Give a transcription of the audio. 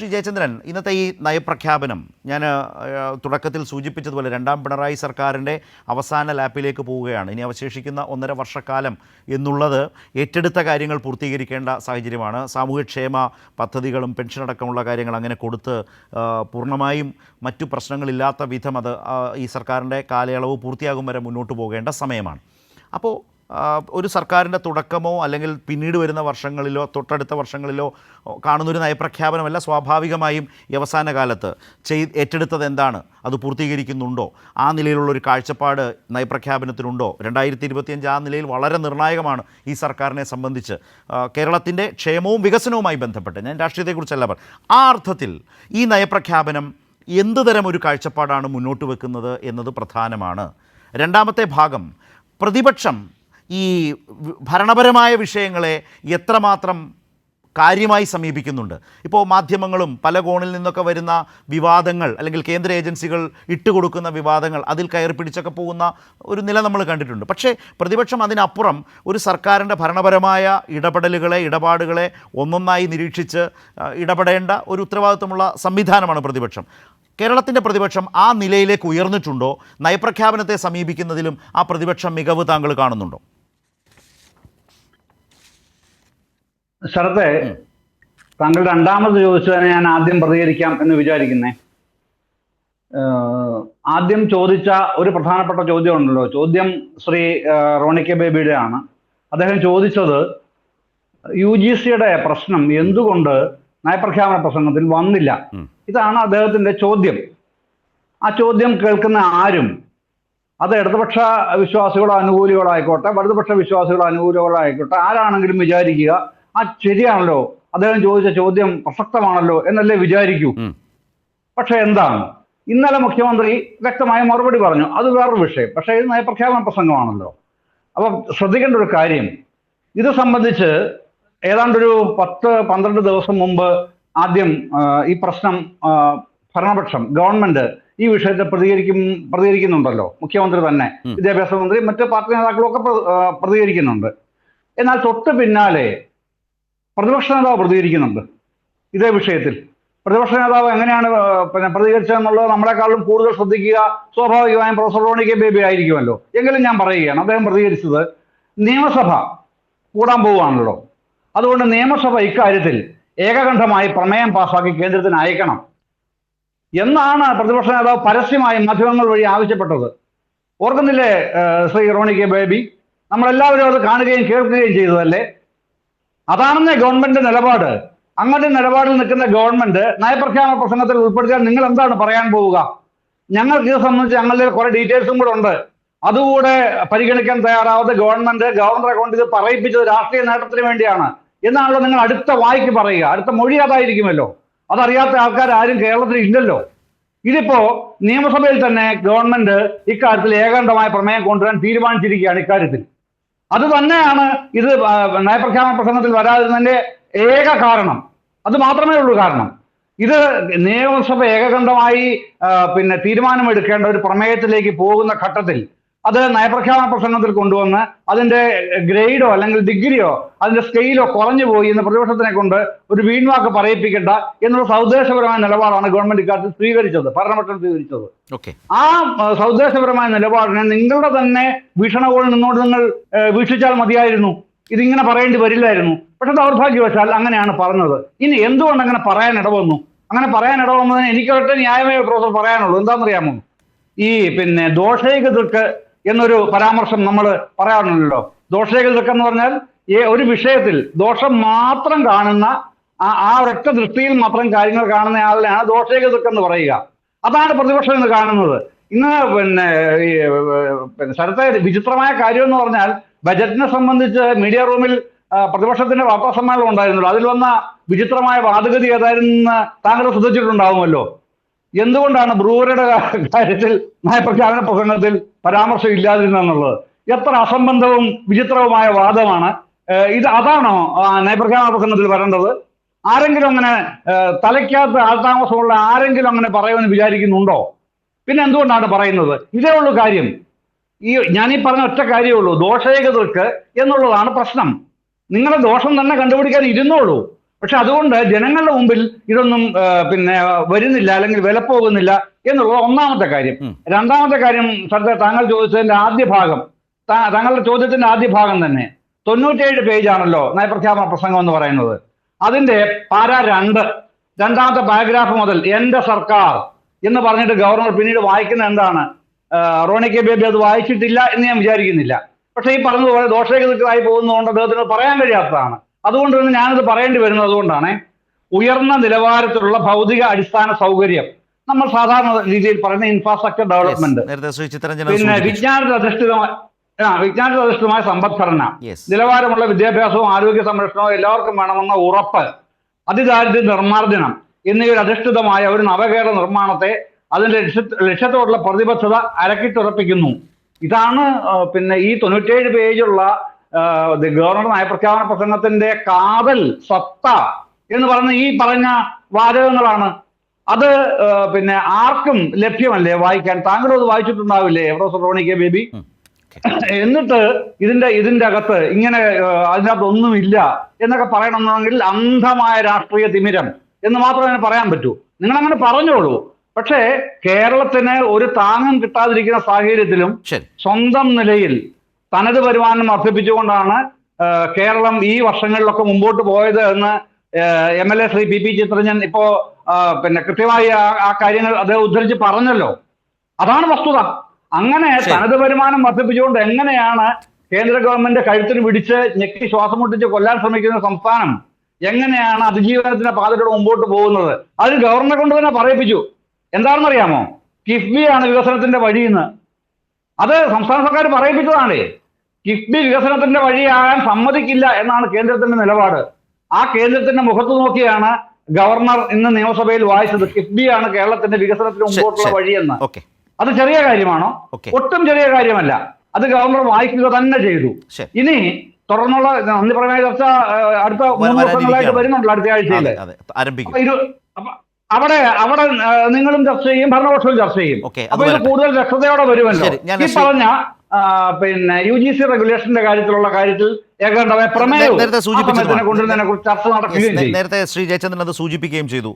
ശ്രീ ജയചന്ദ്രൻ, ഇന്നത്തെ ഈ നയപ്രഖ്യാപനം ഞാൻ തുടക്കത്തിൽ സൂചിപ്പിച്ചതുപോലെ രണ്ടാം പിണറായി സർക്കാരിൻ്റെ അവസാന ലാപ്പിലേക്ക് പോവുകയാണ്. ഇനി അവശേഷിക്കുന്ന 1.5 വർഷക്കാലം എന്നുള്ളത് ഏറ്റെടുത്ത കാര്യങ്ങൾ പൂർത്തീകരിക്കേണ്ട സാഹചര്യമാണ്. സാമൂഹ്യക്ഷേമ പദ്ധതികളും പെൻഷനടക്കമുള്ള കാര്യങ്ങൾ അങ്ങനെ കൊടുത്ത് പൂർണ്ണമായും മറ്റു പ്രശ്നങ്ങളില്ലാത്ത വിധം അത് ഈ സർക്കാരിൻ്റെ കാലയളവ് പൂർത്തിയാകും വരെ മുന്നോട്ട് പോകേണ്ട സമയമാണ്. അപ്പോൾ ഒരു സർക്കാരിൻ്റെ തുടക്കമോ അല്ലെങ്കിൽ പിന്നീട് വരുന്ന വർഷങ്ങളിലോ തൊട്ടടുത്ത വർഷങ്ങളിലോ കാണുന്നൊരു നയപ്രഖ്യാപനമല്ല സ്വാഭാവികമായും ഈ അവസാന കാലത്ത് ഏറ്റെടുത്തത് എന്താണ്, അത് പൂർത്തീകരിക്കുന്നുണ്ടോ, ആ നിലയിലുള്ളൊരു കാഴ്ചപ്പാട് നയപ്രഖ്യാപനത്തിനുണ്ടോ? 2025 ആ നിലയിൽ വളരെ നിർണായകമാണ് ഈ സർക്കാരിനെ സംബന്ധിച്ച്, കേരളത്തിൻ്റെ ക്ഷേമവും വികസനവുമായി ബന്ധപ്പെട്ട്. ഞാൻ രാഷ്ട്രീയത്തെക്കുറിച്ചല്ല ആ അർത്ഥത്തിൽ ഈ നയപ്രഖ്യാപനം എന്ത് തരം ഒരു കാഴ്ചപ്പാടാണ് മുന്നോട്ട് വെക്കുന്നത് എന്നത് പ്രധാനമാണ്. രണ്ടാമത്തെ ഭാഗം, പ്രതിപക്ഷം ഈ ഭരണപരമായ വിഷയങ്ങളെ എത്രമാത്രം കാര്യമായി സമീപിക്കുന്നുണ്ട്. ഇപ്പോൾ മാധ്യമങ്ങളും പല കോണിൽ നിന്നൊക്കെ വരുന്ന വിവാദങ്ങൾ അല്ലെങ്കിൽ കേന്ദ്ര ഏജൻസികൾ ഇട്ടുകൊടുക്കുന്ന വിവാദങ്ങൾ അതിൽ കയറി പിടിച്ചൊക്കെ പോകുന്ന ഒരു നില നമ്മൾ കണ്ടിട്ടുണ്ട്. പക്ഷേ പ്രതിപക്ഷം അതിനപ്പുറം ഒരു സർക്കാരിൻ്റെ ഭരണപരമായ ഇടപാടുകളെ ഒന്നൊന്നായി നിരീക്ഷിച്ച് ഇടപെടേണ്ട ഒരു ഉത്തരവാദിത്വമുള്ള സംവിധാനമാണ് പ്രതിപക്ഷം. കേരളത്തിൻ്റെ പ്രതിപക്ഷം ആ നിലയിലേക്ക് ഉയർന്നിട്ടുണ്ടോ? നയപ്രഖ്യാപനത്തെ സമീപിക്കുന്നതിലും ആ പ്രതിപക്ഷം മികവ് താങ്കൾ കാണുന്നുണ്ടോ? ശരത്തെ, താങ്കൾ രണ്ടാമത് ചോദിച്ചതിനെ ഞാൻ ആദ്യം പ്രതികരിക്കാം എന്ന് വിചാരിക്കുന്നേ. ആദ്യം ചോദിച്ച ഒരു പ്രധാനപ്പെട്ട ചോദ്യം ഉണ്ടല്ലോ, ചോദ്യം ശ്രീ റോണി കെ ബേബിയുടെ ആണ്. അദ്ദേഹം ചോദിച്ചത് UGCയുടെ പ്രശ്നം എന്തുകൊണ്ട് നയപ്രഖ്യാപന പ്രസംഗത്തിൽ വന്നില്ല, ഇതാണ് അദ്ദേഹത്തിന്റെ ചോദ്യം. ആ ചോദ്യം കേൾക്കുന്ന ആരും, അത് ഇടതുപക്ഷ വിശ്വാസികളോ അനുകൂലികളോ ആയിക്കോട്ടെ, വലതുപക്ഷ വിശ്വാസികളോ അനുകൂലികളോ ആയിക്കോട്ടെ, ആരാണെങ്കിലും വിചാരിക്കുക ശരിയാണല്ലോ, അദ്ദേഹം ചോദിച്ച ചോദ്യം പ്രസക്തമാണല്ലോ എന്നല്ലേ വിചാരിക്കൂ. പക്ഷെ എന്താണ്, ഇന്നലെ മുഖ്യമന്ത്രി വ്യക്തമായ മറുപടി പറഞ്ഞു, അത് വേറൊരു വിഷയം. പക്ഷേ ഇത് നയപ്രഖ്യാപന പ്രസംഗമാണല്ലോ. അപ്പൊ ശ്രദ്ധിക്കേണ്ട ഒരു കാര്യം, ഇത് സംബന്ധിച്ച് ഏതാണ്ടൊരു 10-12 ദിവസം മുമ്പ് ആദ്യം ഈ പ്രശ്നം ഭരണപക്ഷം ഗവൺമെന്റ് ഈ വിഷയത്തെ പ്രതികരിക്കുന്നുണ്ടല്ലോ. മുഖ്യമന്ത്രി തന്നെ, വിദ്യാഭ്യാസ മന്ത്രി, മറ്റ് പാർട്ടി നേതാക്കളും ഒക്കെ പ്രതികരിക്കുന്നുണ്ട്. എന്നാൽ തൊട്ട് പിന്നാലെ പ്രതിപക്ഷ നേതാവ് പ്രതികരിക്കുന്നുണ്ട് ഇതേ വിഷയത്തിൽ. പ്രതിപക്ഷ നേതാവ് എങ്ങനെയാണ് പ്രതികരിച്ചതെന്നുള്ളത് നമ്മളെക്കാളും കൂടുതൽ ശ്രദ്ധിക്കുക സ്വാഭാവികമായും പ്രൊഫസർ റോണി കെ ബേബി ആയിരിക്കുമല്ലോ. എങ്കിലും ഞാൻ പറയുകയാണ്, അദ്ദേഹം പ്രതികരിച്ചത് നിയമസഭ കൂടാൻ പോവുകയാണല്ലോ, അതുകൊണ്ട് നിയമസഭ ഇക്കാര്യത്തിൽ ഏകകണ്ഠമായി പ്രമേയം പാസാക്കി കേന്ദ്രത്തിന് അയക്കണം എന്നാണ് പ്രതിപക്ഷ നേതാവ് പരസ്യമായി മാധ്യമങ്ങൾ വഴി ആവശ്യപ്പെട്ടത്. ഓർക്കുന്നില്ലേ ശ്രീ റോണി കെ ബേബി? നമ്മളെല്ലാവരും അത് കാണുകയും കേൾക്കുകയും ചെയ്തതല്ലേ? അതാണെന്നേ ഗവൺമെന്റ് നിലപാട്. അങ്ങനെ നിലപാടിൽ നിൽക്കുന്ന ഗവൺമെന്റ് നയപ്രഖ്യാപന പ്രസംഗത്തിൽ ഉൾപ്പെടുത്തിയാൽ നിങ്ങൾ എന്താണ് പറയാൻ പോവുക? ഞങ്ങൾക്ക് ഇത് സംബന്ധിച്ച് ഞങ്ങളുടെ കുറെ ഡീറ്റെയിൽസും കൂടെ ഉണ്ട്. അതുകൂടെ പരിഗണിക്കാൻ തയ്യാറാവാതെ ഗവർണറെ കൊണ്ട് ഇത് പറയിപ്പിച്ചത് രാഷ്ട്രീയ നേട്ടത്തിന് വേണ്ടിയാണ് എന്നാണല്ലോ നിങ്ങൾ അടുത്ത വായ്ക്ക് പറയുക. അടുത്ത മൊഴി അതായിരിക്കുമല്ലോ. അതറിയാത്ത ആൾക്കാർ ആരും കേരളത്തിൽ ഇല്ലല്ലോ. ഇതിപ്പോ നിയമസഭയിൽ തന്നെ ഗവൺമെന്റ് ഇക്കാര്യത്തിൽ ഏകാന്തമായ പ്രമേയം കൊണ്ടുവരാൻ തീരുമാനിച്ചിരിക്കുകയാണ്. ഇക്കാര്യത്തിൽ അത് തന്നെയാണ് ഇത് നയപ്രഖ്യാപന പ്രസംഗത്തിൽ വരാതിരുന്നതിന്റെ ഏക കാരണം. അത് മാത്രമേ ഉള്ളൂ കാരണം. ഇത് നിയമസഭ ഏകകണ്ഠമായി തീരുമാനമെടുക്കേണ്ട ഒരു പ്രമേയത്തിലേക്ക് പോകുന്ന ഘട്ടത്തിൽ അത് നയപ്രഖ്യാപന പ്രസംഗത്തിൽ കൊണ്ടുവന്ന് അതിന്റെ ഗ്രേഡോ അല്ലെങ്കിൽ ഡിഗ്രിയോ അതിന്റെ സ്കെയിലോ കുറഞ്ഞു പോയി എന്ന് പ്രതിപക്ഷത്തിനെ കൊണ്ട് ഒരു വീൺവാക്ക് പറയിപ്പിക്കേണ്ട എന്നുള്ള സൗദ്ദേശപരമായ നിലപാടാണ് ഗവൺമെന്റ് ഇക്കാര്യത്തിൽ സ്വീകരിച്ചത്, ഭരണപക്ഷം സ്വീകരിച്ചത്. ആ സൗദ്ദേശപരമായ നിലപാടിനെ നിങ്ങളുടെ തന്നെ വീക്ഷണകോണിൽ നിന്നോട് നിങ്ങൾ വീക്ഷിച്ചാൽ മതിയായിരുന്നു. ഇതിങ്ങനെ പറയേണ്ടി വരില്ലായിരുന്നു. പക്ഷെ ദൗർഭാഗ്യവശാൽ അങ്ങനെയാണ് പറഞ്ഞത്. ഇനി എന്തുകൊണ്ട് അങ്ങനെ പറയാൻ ഇടവന്നു? അങ്ങനെ പറയാൻ ഇടവന്നതിന് എനിക്കൊരൊറ്റ ന്യായമേ പ്രൊഫസർ പറയാനുള്ളൂ. എന്താണെന്നറിയാമോ? ഈ ദോഷൈകതൃക്ക് എന്നൊരു പരാമർശം നമ്മൾ പറയാറുണ്ടല്ലോ. ദോഷൈകതൃക്ക് എന്ന് പറഞ്ഞാൽ ഒരു വിഷയത്തിൽ ദോഷം മാത്രം കാണുന്ന ആ ഒരൊറ്റ ദൃഷ്ടിയിൽ മാത്രം കാര്യങ്ങൾ കാണുന്ന ആളിനെയാണ് ദോഷൈകതൃക്ക് എന്ന് പറയുക. അതാണ് പ്രതിപക്ഷം ഇന്ന് കാണുന്നത്. ഇന്ന് ശരത്തെ, വിചിത്രമായ കാര്യം എന്ന് പറഞ്ഞാൽ ബജറ്റിനെ സംബന്ധിച്ച് മീഡിയ റൂമിൽ പ്രതിപക്ഷത്തിന്റെ വാർത്താ സമ്മേളനം ഉണ്ടായിരുന്നല്ലോ. അതിൽ വന്ന വിചിത്രമായ വാദഗതി ഏതായിരുന്നു താങ്കൾ ശ്രദ്ധിച്ചിട്ടുണ്ടാവുമല്ലോ. എന്തുകൊണ്ടാണ് ബ്രൂവറുടെ കാര്യത്തിൽ നയപ്രഖ്യാപന പ്രസംഗത്തിൽ പരാമർശം ഇല്ലാതിരുന്നെന്നുള്ളത്? എത്ര അസംബന്ധവും വിചിത്രവുമായ വാദമാണ് ഇത്. അതാണോ നയപ്രഖ്യാപന പ്രസംഗത്തിൽ വരേണ്ടത്? ആരെങ്കിലും അങ്ങനെ തലയ്ക്കകത്ത് ആൾതാമസമുള്ള ആരെങ്കിലും അങ്ങനെ പറയുമെന്ന് വിചാരിക്കുന്നുണ്ടോ? പിന്നെ എന്തുകൊണ്ടാണ് പറയുന്നത്? ഇതേ ഉള്ളൂ കാര്യം. ഞാനീ പറഞ്ഞ ഒറ്റ കാര്യമേ ഉള്ളൂ. ദോഷൈകതൃക്ക് എന്നുള്ളതാണ് പ്രശ്നം. നിങ്ങളെ ദോഷം തന്നെ കണ്ടുപിടിക്കാൻ ഇരുന്നോളൂ. പക്ഷെ അതുകൊണ്ട് ജനങ്ങളുടെ മുമ്പിൽ ഇതൊന്നും പിന്നെ വരുന്നില്ല, അല്ലെങ്കിൽ വിലപ്പോകുന്നില്ല എന്നുള്ളത് ഒന്നാമത്തെ കാര്യം. രണ്ടാമത്തെ കാര്യം, സർ, താങ്കൾ ചോദിച്ചതിന്റെ ആദ്യ ഭാഗം, താങ്കളുടെ ചോദ്യത്തിന്റെ ആദ്യ ഭാഗം തന്നെ 97 പേജാണല്ലോ നയപ്രഖ്യാപന പ്രസംഗം എന്ന് പറയുന്നത്. അതിന്റെ പാര 2 രണ്ടാമത്തെ പാരഗ്രാഫ് മുതൽ എന്റെ സർക്കാർ എന്ന് പറഞ്ഞിട്ട് ഗവർണർ പിന്നീട് വായിക്കുന്ന എന്താണ്? റോണി കെ ബേബി അത് വായിച്ചിട്ടില്ല എന്ന് ഞാൻ വിചാരിക്കുന്നില്ല. പക്ഷേ ഈ പറഞ്ഞതുപോലെ ദോഷരഹിതമായി പോകുന്നതുകൊണ്ട് അദ്ദേഹത്തിന് പറയാൻ കഴിയാത്തതാണ്. അതുകൊണ്ട് തന്നെ ഞാനിത് പറയേണ്ടി വരുന്നത് അതുകൊണ്ടാണ്. ഉയർന്ന നിലവാരത്തിലുള്ള ഭൗതിക അടിസ്ഥാന സൗകര്യം, നമ്മൾ സാധാരണ രീതിയിൽ പറയുന്ന ഇൻഫ്രാസ്ട്രക്ചർ ഡെവലപ്മെന്റ്, പിന്നെ വിജ്ഞാനത്തിലധിഷ്ഠിതമായ സമ്പദ്ഘടന, നിലവാരമുള്ള വിദ്യാഭ്യാസവും ആരോഗ്യ സംരക്ഷണവും എല്ലാവർക്കും വേണമെന്ന ഉറപ്പ്, അതിദാരിദ്ര്യ നിർമ്മാർജ്ജനം എന്നിവയിൽ അധിഷ്ഠിതമായ ഒരു നവകേരള നിർമ്മാണത്തെ അതിന്റെ ലക്ഷ്യത്തോടുള്ള പ്രതിബദ്ധത അരക്കിട്ടുറപ്പിക്കുന്നു. ഇതാണ് പിന്നെ ഈ 97 പേജുള്ള ഗവർണർ നയപ്രഖ്യാപന പ്രസംഗത്തിന്റെ കാതൽ സത്ത എന്ന് പറയുന്ന ഈ പറഞ്ഞ വാചകങ്ങളാണ്. അത് പിന്നെ ആർക്കും ലഭ്യമല്ലേ വായിക്കാൻ? താങ്കളും അത് വായിച്ചിട്ടുണ്ടാവില്ലേ പ്രൊഫസർ റോണി കെ ബേബി? എന്നിട്ട് ഇതിന്റെ അകത്ത് ഇങ്ങനെ അതിനകത്ത് ഒന്നുമില്ല എന്നൊക്കെ പറയണമെന്നുണ്ടെങ്കിൽ അന്ധമായ രാഷ്ട്രീയ തിമിരം എന്ന് മാത്രമേ പറയാൻ പറ്റൂ. നിങ്ങൾ അങ്ങനെ പറഞ്ഞോളൂ. പക്ഷേ കേരളത്തിന് ഒരു താങ്ങും കിട്ടാതിരിക്കുന്ന സാഹചര്യത്തിലും സ്വന്തം നിലയിൽ തനത് വരുമാനം വർദ്ധിപ്പിച്ചുകൊണ്ടാണ് കേരളം ഈ വർഷങ്ങളിലൊക്കെ മുമ്പോട്ട് പോയത് എന്ന് MLA ശ്രീ PP ചിത്രഞ്ജൻ ഇപ്പോ പിന്നെ കൃത്യമായി ആ കാര്യങ്ങൾ അദ്ദേഹം ഉദ്ധരിച്ച് പറഞ്ഞല്ലോ. അതാണ് വസ്തുത. അങ്ങനെ തനത് വരുമാനം വർദ്ധിപ്പിച്ചുകൊണ്ട് എങ്ങനെയാണ് കേന്ദ്ര ഗവൺമെന്റ് കഴുത്തിന് പിടിച്ച് ഞെക്കി ശ്വാസം മുട്ടിച്ച് കൊല്ലാൻ ശ്രമിക്കുന്ന സംസ്ഥാനം എങ്ങനെയാണ് അതിജീവനത്തിന്റെ പാതയിലൂടെ മുമ്പോട്ട് പോകുന്നത്? അത് ഗവർണറെ കൊണ്ട് തന്നെ പറയിപ്പിച്ചു. എന്താണെന്നറിയാമോ? കിഫ്ബിയാണ് വികസനത്തിന്റെ വഴിയെന്ന്. അത് സംസ്ഥാന സർക്കാർ പറയിപ്പിച്ചതാണ്. കിഫ്ബി വികസനത്തിന്റെ വഴിയാകാൻ സമ്മതിക്കില്ല എന്നാണ് കേന്ദ്രത്തിന്റെ നിലപാട്. ആ കേന്ദ്രത്തിന്റെ മുഖത്ത് നോക്കിയാണ് ഗവർണർ ഇന്ന് നിയമസഭയിൽ വായിച്ചത് കിഫ്ബിയാണ് കേരളത്തിന്റെ വികസനത്തിന് മുമ്പോട്ടുള്ള വഴിയെന്ന്. അത് ചെറിയ കാര്യമാണോ? ഒട്ടും ചെറിയ കാര്യമല്ല. അത് ഗവർണർ വായിക്കുക തന്നെ ചെയ്തു. ഇനി തുടർന്നുള്ള നന്ദിപ്രമേയ ചർച്ച അടുത്ത 3 ദിവസങ്ങളായിട്ട് വരുന്നുണ്ടല്ലോ, അടുത്ത ആഴ്ചയിൽ. അവിടെ നിങ്ങളും ചർച്ച ചെയ്യും, ഭരണപക്ഷവും ചർച്ച ചെയ്യും. അപ്പൊ ഇത് കൂടുതൽ വ്യക്തതയോടെ വരുമല്ലോ. ഈ പറഞ്ഞ പിന്നെ UGC റെഗുലേഷന്റെ കാര്യത്തിൽ ഏകണ്ഠമായ പ്രമേയവും കൊണ്ടുവരുന്നതിനെ കുറിച്ച് ചർച്ച നടക്കുകയും ചെയ്യും. നേരത്തെ ശ്രീ ജയചന്ദ്രൻ അത് സൂചിപ്പിക്കുകയും ചെയ്തു.